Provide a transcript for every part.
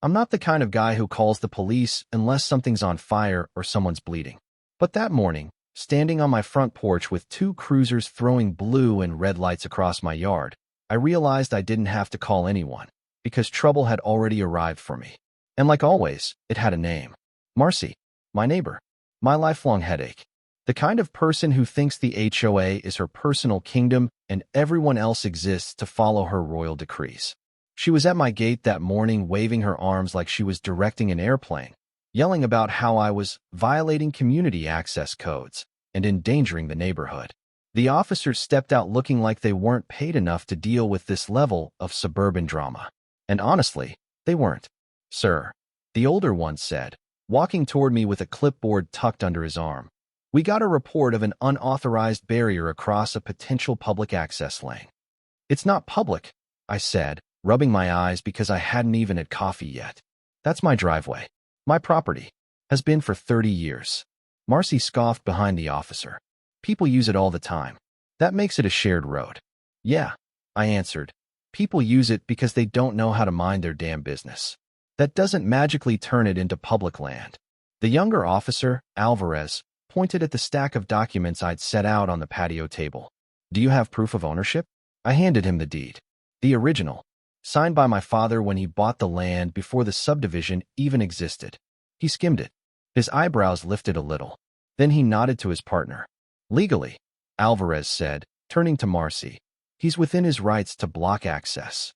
I'm not the kind of guy who calls the police unless something's on fire or someone's bleeding. But that morning, standing on my front porch with two cruisers throwing blue and red lights across my yard, I realized I didn't have to call anyone, because trouble had already arrived for me. And like always, it had a name. Marcy, my neighbor, my lifelong headache. The kind of person who thinks the HOA is her personal kingdom and everyone else exists to follow her royal decrees. She was at my gate that morning waving her arms like she was directing an airplane, yelling about how I was violating community access codes and endangering the neighborhood. The officers stepped out looking like they weren't paid enough to deal with this level of suburban drama. And honestly, they weren't. Sir, the older one said, walking toward me with a clipboard tucked under his arm. We got a report of an unauthorized barrier across a potential public access lane. It's not public, I said, rubbing my eyes because I hadn't even had coffee yet. That's my driveway. My property. Has been for 30 years. Marcy scoffed behind the officer. People use it all the time. That makes it a shared road. Yeah, I answered. People use it because they don't know how to mind their damn business. That doesn't magically turn it into public land. The younger officer, Alvarez, pointed at the stack of documents I'd set out on the patio table. Do you have proof of ownership? I handed him the deed. The original, signed by my father when he bought the land before the subdivision even existed. He skimmed it. His eyebrows lifted a little. Then he nodded to his partner. Legally, Alvarez said, turning to Marcy. He's within his rights to block access.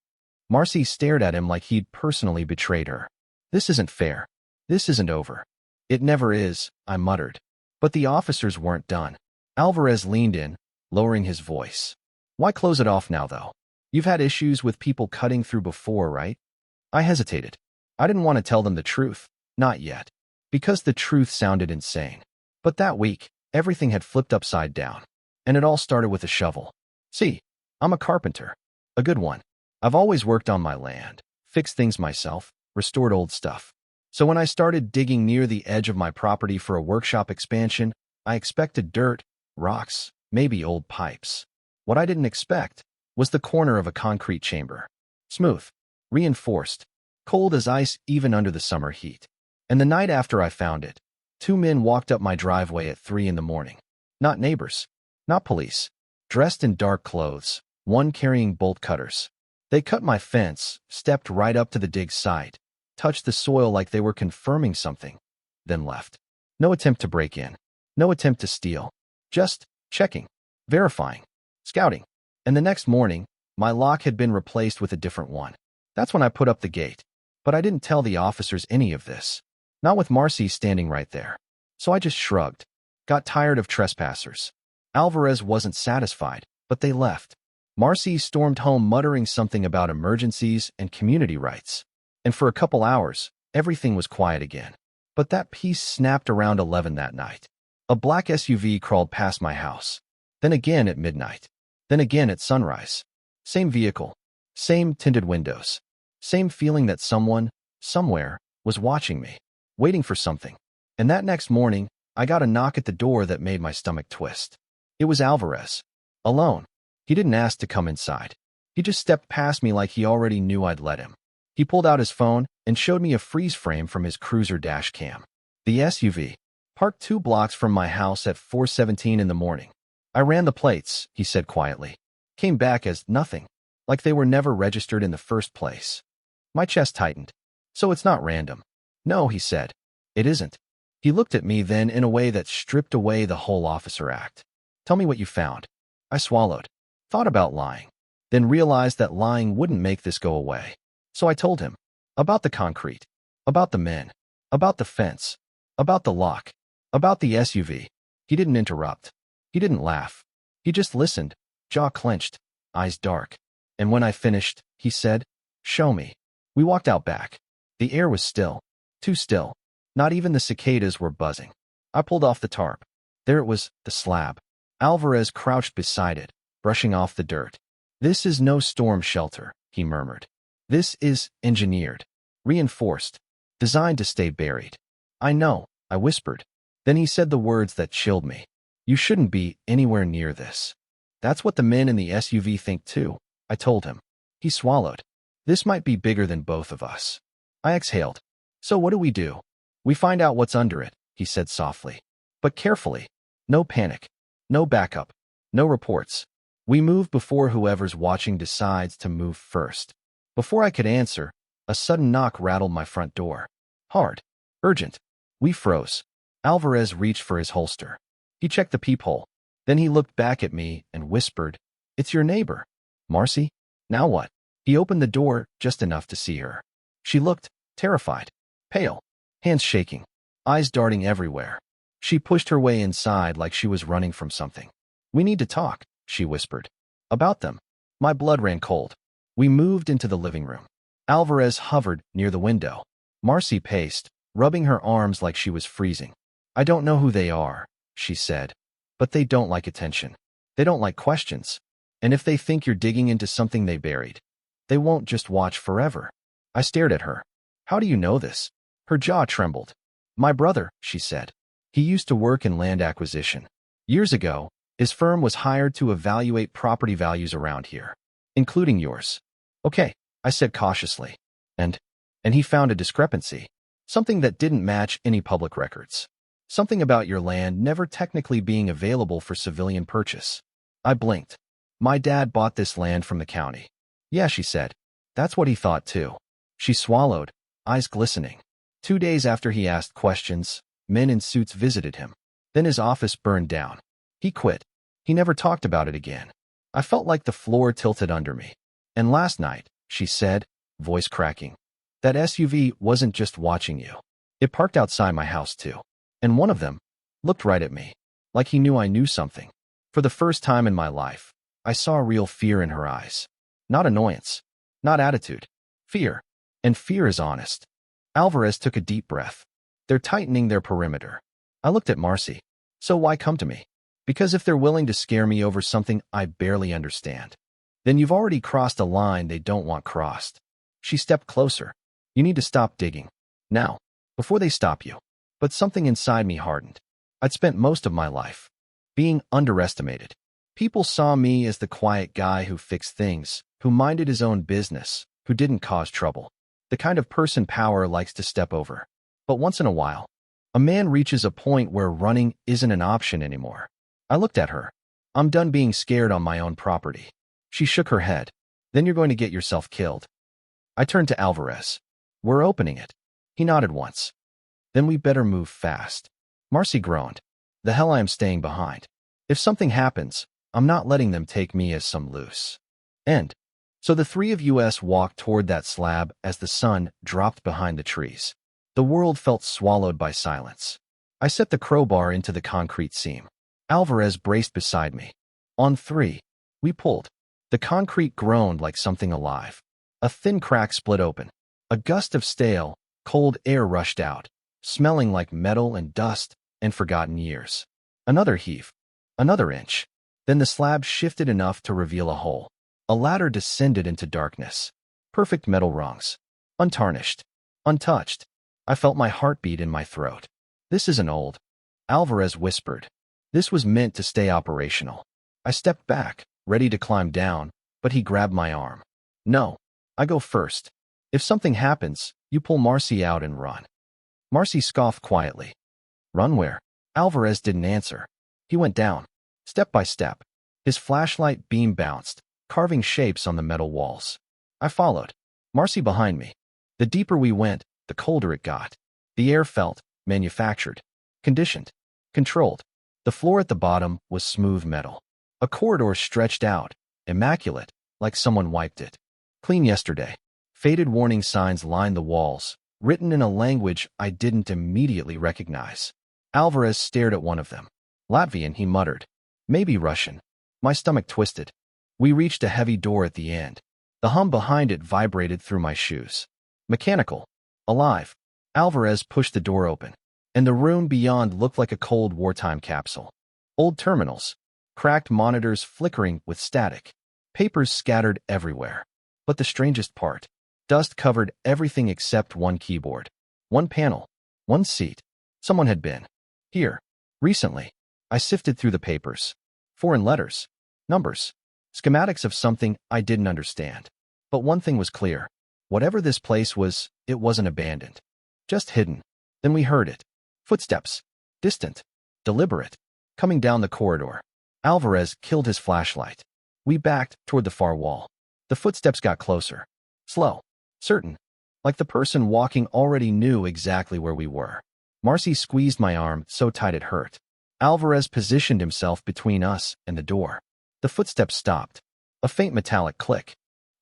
Marcy stared at him like he'd personally betrayed her. This isn't fair. This isn't over. It never is, I muttered. But the officers weren't done. Alvarez leaned in, lowering his voice. Why close it off now, though? You've had issues with people cutting through before, right? I hesitated. I didn't want to tell them the truth. Not yet. Because the truth sounded insane. But that week, everything had flipped upside down. And it all started with a shovel. See, I'm a carpenter. A good one. I've always worked on my land, fixed things myself, restored old stuff. So when I started digging near the edge of my property for a workshop expansion, I expected dirt, rocks, maybe old pipes. What I didn't expect was the corner of a concrete chamber. Smooth, reinforced, cold as ice even under the summer heat. And the night after I found it, two men walked up my driveway at 3 in the morning. Not neighbors, not police, dressed in dark clothes, one carrying bolt cutters. They cut my fence, stepped right up to the dig site, touched the soil like they were confirming something, then left. No attempt to break in. No attempt to steal. Just checking, verifying, scouting. And the next morning, my lock had been replaced with a different one. That's when I put up the gate. But I didn't tell the officers any of this. Not with Marcy standing right there. So I just shrugged. Got tired of trespassers. Alvarez wasn't satisfied, but they left. Marcy stormed home muttering something about emergencies and community rights. And for a couple hours, everything was quiet again. But that piece snapped around 11 that night. A black SUV crawled past my house. Then again at midnight. Then again at sunrise. Same vehicle. Same tinted windows. Same feeling that someone, somewhere, was watching me, waiting for something. And that next morning, I got a knock at the door that made my stomach twist. It was Alvarez. Alone. He didn't ask to come inside. He just stepped past me like he already knew I'd let him. He pulled out his phone and showed me a freeze frame from his cruiser dash cam. The SUV, parked 2 blocks from my house at 4:17 in the morning. I ran the plates, he said quietly. Came back as nothing, like they were never registered in the first place. My chest tightened. So it's not random. No, he said. It isn't. He looked at me then in a way that stripped away the whole officer act. Tell me what you found. I swallowed. Thought about lying. Then realized that lying wouldn't make this go away. So I told him. About the concrete. About the men. About the fence. About the lock. About the SUV. He didn't interrupt. He didn't laugh. He just listened, jaw clenched, eyes dark. And when I finished, he said, "Show me." We walked out back. The air was still. Too still. Not even the cicadas were buzzing. I pulled off the tarp. There it was, the slab. Alvarez crouched beside it, brushing off the dirt. "This is no storm shelter," he murmured. "This is engineered, reinforced, designed to stay buried." "I know," I whispered. Then he said the words that chilled me. "You shouldn't be anywhere near this." "That's what the men in the SUV think too," I told him. He swallowed. "This might be bigger than both of us." I exhaled. So what do we do? We find out what's under it, he said softly. But carefully. No panic. No backup. No reports. We move before whoever's watching decides to move first. Before I could answer, a sudden knock rattled my front door. Hard. Urgent. We froze. Alvarez reached for his holster. He checked the peephole. Then he looked back at me and whispered, "It's your neighbor. Marcy? Now what?" He opened the door just enough to see her. She looked terrified, pale, hands shaking, eyes darting everywhere. She pushed her way inside like she was running from something. "We need to talk," she whispered. "About them." My blood ran cold. We moved into the living room. Alvarez hovered near the window. Marcy paced, rubbing her arms like she was freezing. "I don't know who they are," she said, "but they don't like attention. They don't like questions. And if they think you're digging into something they buried, they won't just watch forever." I stared at her. "How do you know this?" Her jaw trembled. "My brother," she said. "He used to work in land acquisition. Years ago, his firm was hired to evaluate property values around here, including yours." "Okay," I said cautiously. And he found a discrepancy. Something that didn't match any public records. Something about your land never technically being available for civilian purchase. I blinked. "My dad bought this land from the county." "Yeah," she said. "That's what he thought too." She swallowed, eyes glistening. 2 days after he asked questions, men in suits visited him. Then his office burned down. He quit. He never talked about it again. I felt like the floor tilted under me. "And last night," she said, voice cracking, "that SUV wasn't just watching you. It parked outside my house too. And one of them looked right at me, like he knew I knew something." For the first time in my life, I saw real fear in her eyes. Not annoyance, not attitude, fear. And fear is honest. Alvarez took a deep breath. "They're tightening their perimeter." I looked at Marcy. "So why come to me?" "Because if they're willing to scare me over something I barely understand, then you've already crossed a line they don't want crossed." She stepped closer. "You need to stop digging. Now, before they stop you." But something inside me hardened. I'd spent most of my life being underestimated. People saw me as the quiet guy who fixed things, who minded his own business, who didn't cause trouble. The kind of person power likes to step over. But once in a while, a man reaches a point where running isn't an option anymore. I looked at her. "I'm done being scared on my own property." She shook her head. "Then you're going to get yourself killed." I turned to Alvarez. "We're opening it." He nodded once. "Then we better move fast." Marcy groaned. "The hell I am staying behind. If something happens, I'm not letting them take me as some loose end." So the three of us walked toward that slab as the sun dropped behind the trees. The world felt swallowed by silence. I set the crowbar into the concrete seam. Alvarez braced beside me. On 3, we pulled. The concrete groaned like something alive. A thin crack split open. A gust of stale, cold air rushed out, smelling like metal and dust and forgotten years. Another heave. Another inch. Then the slab shifted enough to reveal a hole. A ladder descended into darkness. Perfect metal rungs. Untarnished. Untouched. I felt my heartbeat in my throat. "This isn't old," Alvarez whispered. "This was meant to stay operational." I stepped back, ready to climb down, but he grabbed my arm. "No. I go first. If something happens, you pull Marcy out and run." Marcy scoffed quietly. "Run where?" Alvarez didn't answer. He went down, step by step. His flashlight beam bounced, carving shapes on the metal walls. I followed, Marcy behind me. The deeper we went, the colder it got. The air felt manufactured, conditioned, controlled. The floor at the bottom was smooth metal. A corridor stretched out, immaculate, like someone wiped it. Clean yesterday. Faded warning signs lined the walls, written in a language I didn't immediately recognize. Alvarez stared at one of them. Latvian, he muttered. Maybe Russian. My stomach twisted. We reached a heavy door at the end. The hum behind it vibrated through my shoes. Mechanical. Alive. Alvarez pushed the door open, and the room beyond looked like a cold wartime capsule. Old terminals. Cracked monitors flickering with static. Papers scattered everywhere. But the strangest part. Dust covered everything except one keyboard. One panel. One seat. Someone had been here. Recently. I sifted through the papers. Foreign letters. Numbers. Schematics of something I didn't understand. But one thing was clear. Whatever this place was, it wasn't abandoned. Just hidden. Then we heard it. Footsteps. Distant. Deliberate. Coming down the corridor. Alvarez killed his flashlight. We backed toward the far wall. The footsteps got closer. Slow. Certain. Like the person walking already knew exactly where we were. Marcy squeezed my arm so tight it hurt. Alvarez positioned himself between us and the door. The footsteps stopped. A faint metallic click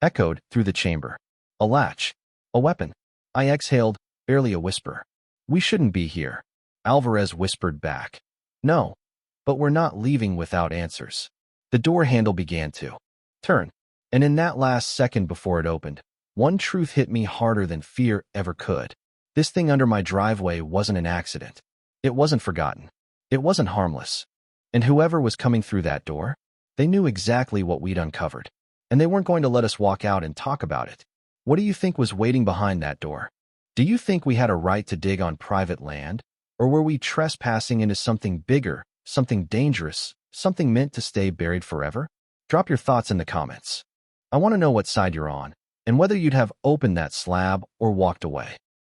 echoed through the chamber. A latch. A weapon. I exhaled, barely a whisper. We shouldn't be here. Alvarez whispered back. No. But we're not leaving without answers. The door handle began to turn. And in that last second before it opened, one truth hit me harder than fear ever could. This thing under my driveway wasn't an accident. It wasn't forgotten. It wasn't harmless. And whoever was coming through that door, they knew exactly what we'd uncovered. And they weren't going to let us walk out and talk about it. What do you think was waiting behind that door? Do you think we had a right to dig on private land? Or were we trespassing into something bigger, something dangerous, something meant to stay buried forever? Drop your thoughts in the comments. I want to know what side you're on, and whether you'd have opened that slab or walked away.